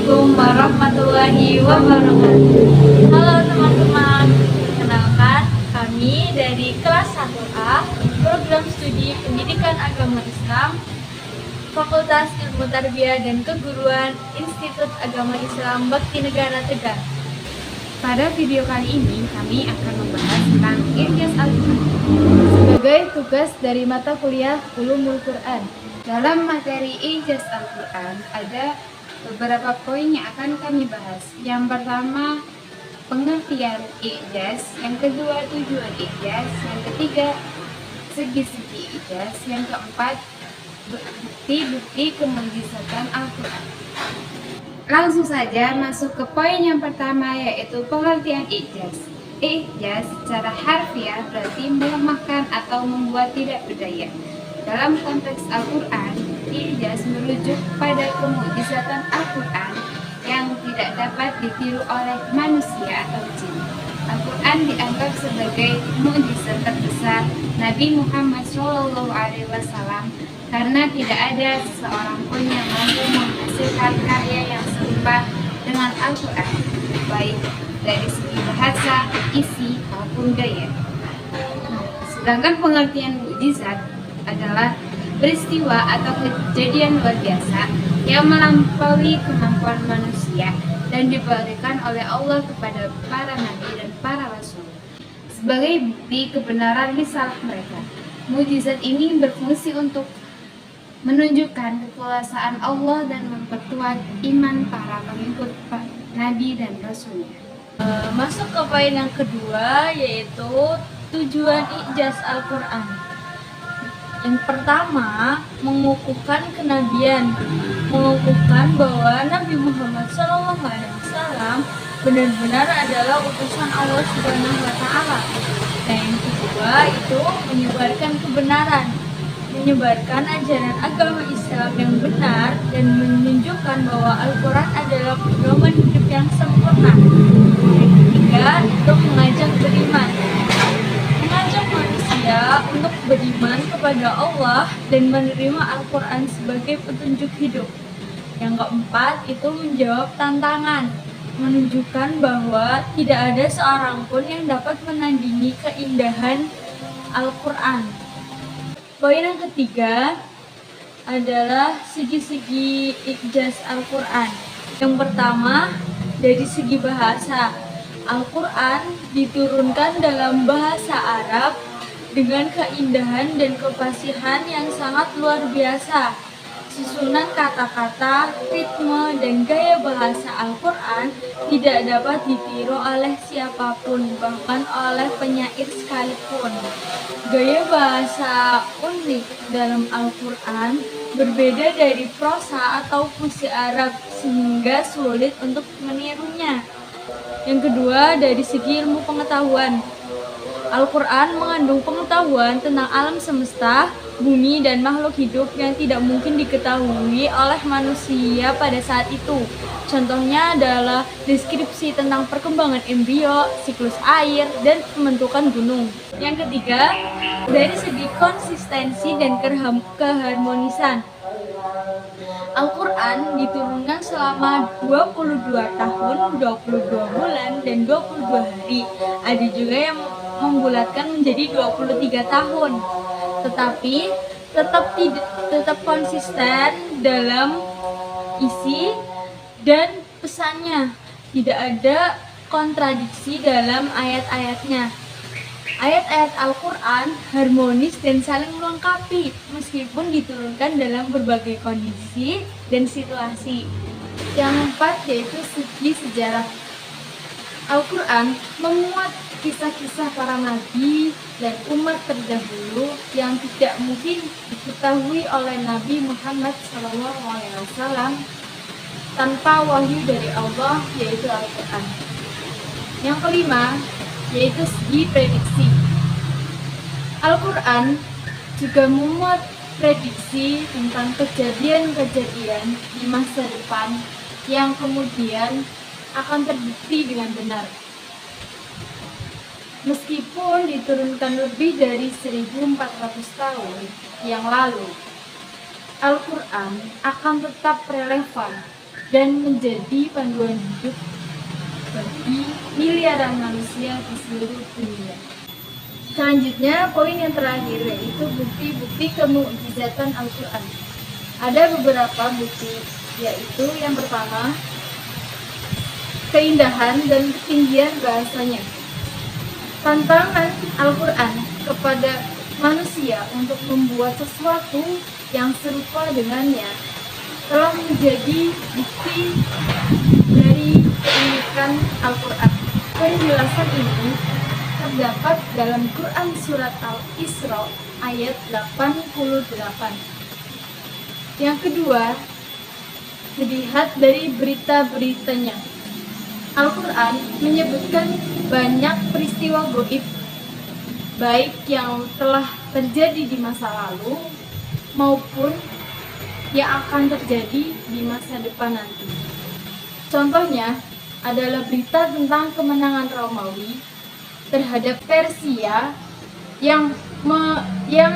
Assalamualaikum warahmatullahi wabarakatuh. Halo teman-teman, kenalkan kami dari kelas 1A Program Studi Pendidikan Agama Islam Fakultas Ilmu Tarbiyah dan Keguruan Institut Agama Islam Bakti Negara Tegal. Pada video kali ini kami akan membahas tentang Ijaz Al-Quran sebagai tugas dari mata kuliah Ulumul Quran. Dalam materi Ijaz Al-Quran ada beberapa poin yang akan kami bahas. Yang pertama, pengertian ijaz. Yang kedua, tujuan ijaz. Yang ketiga, segi-segi ijaz. Yang keempat, bukti-bukti kemujizatan Al-Quran. Langsung saja masuk ke poin yang pertama, yaitu pengertian ijaz. Ijaz secara harfiah berarti melemahkan atau membuat tidak berdaya. Dalam konteks Al-Quran, ijaz merujuk pada kemukjizatan Al-Quran yang tidak dapat ditiru oleh manusia atau jin. Al-Quran dianggap sebagai mukjizat terbesar Nabi Muhammad SAW karena tidak ada seseorang pun yang mampu menghasilkan karya yang serupa dengan Al-Quran, baik dari segi bahasa, isi, maupun gaya. Sedangkan pengertian mukjizat adalah peristiwa atau kejadian luar biasa yang melampaui kemampuan manusia dan diberikan oleh Allah kepada para nabi dan para rasul sebagai bukti kebenaran risalah mereka. Mukjizat ini berfungsi untuk menunjukkan kekuasaan Allah dan memperkuat iman para pengikut nabi dan rasulnya. Masuk ke poin yang kedua, yaitu tujuan ijaz Al-Quran. Yang pertama, mengukuhkan kenabian, mengukuhkan bahwa Nabi Muhammad SAW benar-benar adalah utusan Allah Subhanahu wa Ta'ala. Dan yang kedua itu menyebarkan kebenaran, menyebarkan ajaran agama Islam yang benar dan menunjukkan bahwa Al-Quran adalah pedoman hidup yang sempurna. Yang ketiga itu mengajak beriman, untuk beriman kepada Allah dan menerima Al-Quran sebagai petunjuk hidup. Yang keempat itu menjawab tantangan, menunjukkan bahwa tidak ada seorang pun yang dapat menandingi keindahan Al-Quran. Poin yang ketiga adalah segi-segi ijaz Al-Quran. Yang pertama, dari segi bahasa, Al-Quran diturunkan dalam bahasa Arab dengan keindahan dan kefasihan yang sangat luar biasa. Susunan kata-kata, ritme, dan gaya bahasa Al-Quran tidak dapat ditiru oleh siapapun, bahkan oleh penyair sekalipun. Gaya bahasa unik dalam Al-Quran berbeda dari prosa atau puisi Arab sehingga sulit untuk menirunya. Yang kedua, dari segi ilmu pengetahuan, Al-Quran mengandung pengetahuan tentang alam semesta, bumi, dan makhluk hidup yang tidak mungkin diketahui oleh manusia pada saat itu. Contohnya adalah deskripsi tentang perkembangan embrio, siklus air, dan pembentukan gunung. Yang ketiga, dari segi konsistensi dan keharmonisan, Al-Quran diturunkan selama 22 tahun, 22 bulan, dan 22 hari. Ada juga yang membulatkan menjadi 23 tahun. Tetapi tetap konsisten dalam isi dan pesannya. Tidak ada kontradiksi dalam ayat-ayatnya. Ayat-ayat Al-Quran harmonis dan saling melengkapi meskipun diturunkan dalam berbagai kondisi dan situasi. Yang keempat yaitu segi sejarah. Al-Quran memuat kisah-kisah para nabi dan umat terdahulu yang tidak mungkin diketahui oleh Nabi Muhammad SAW tanpa wahyu dari Allah, yaitu Al-Quran. Yang kelima yaitu segi prediksi. Al-Quran juga memuat prediksi tentang kejadian-kejadian di masa depan yang kemudian akan terbukti dengan benar. Meskipun diturunkan lebih dari 1400 tahun yang lalu, Al-Quran akan tetap relevan dan menjadi panduan hidup bagi miliaran manusia di seluruh dunia. Selanjutnya, poin yang terakhir yaitu bukti-bukti kemukjizatan Al-Quran. Ada beberapa bukti, yaitu yang pertama, keindahan dan ketinggian bahasanya. Tantangan Al-Quran kepada manusia untuk membuat sesuatu yang serupa dengannya telah menjadi bukti dari keunikan Al-Quran. Penjelasan ini terdapat dalam Quran Surat Al-Isra ayat 88. Yang kedua, dilihat dari berita-beritanya. Al-Quran menyebutkan banyak peristiwa gaib, baik yang telah terjadi di masa lalu maupun yang akan terjadi di masa depan nanti. Contohnya adalah berita tentang kemenangan Romawi terhadap Persia yang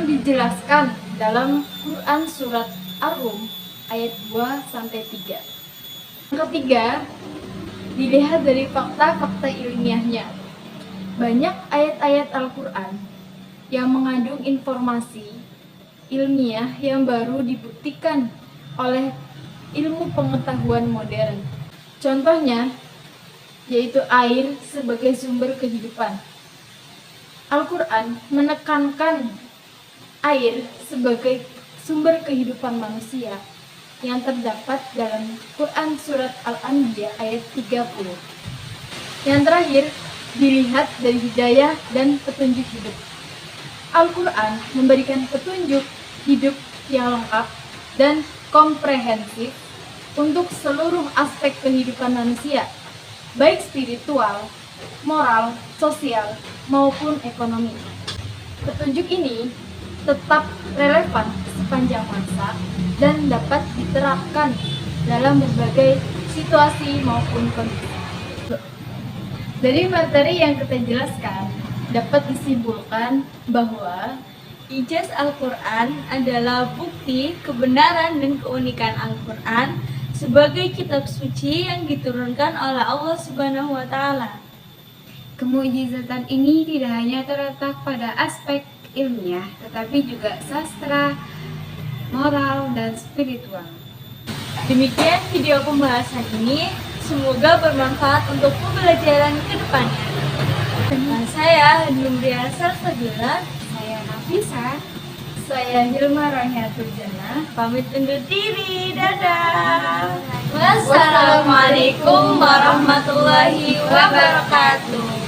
dijelaskan dalam Quran Surat Ar-Rum ayat 2-3. Yang ketiga, dilihat dari fakta-fakta ilmiahnya. Banyak ayat-ayat Al-Quran yang mengandung informasi ilmiah yang baru dibuktikan oleh ilmu pengetahuan modern. Contohnya, yaitu air sebagai sumber kehidupan. Al-Quran menekankan air sebagai sumber kehidupan manusia yang terdapat dalam Quran Surat Al-Anbiya ayat 30. Yang terakhir, dilihat dari hidayah dan petunjuk hidup. Al-Quran memberikan petunjuk hidup yang lengkap dan komprehensif untuk seluruh aspek kehidupan manusia, baik spiritual, moral, sosial, maupun ekonomi. Petunjuk ini tetap relevan sepanjang masa dan dapat diterapkan dalam berbagai situasi maupun kondisi. Dari materi yang kita jelaskan, dapat disimpulkan bahwa ijaz Al-Quran adalah bukti kebenaran dan keunikan Al-Quran sebagai kitab suci yang diturunkan oleh Allah Subhanahu wa Ta'ala. Kemukjizatan ini tidak hanya terletak pada aspek ilmiah, tetapi juga sastra, moral, dan spiritual. Demikian video pembahasan ini, semoga bermanfaat untuk pembelajaran ke depannya. Dengan saya, Dumria Salsabila, Saya Nafisa. saya Hilma Rahyatul Jannah, pamit undur diri, dadah. Wassalamualaikum warahmatullahi wabarakatuh.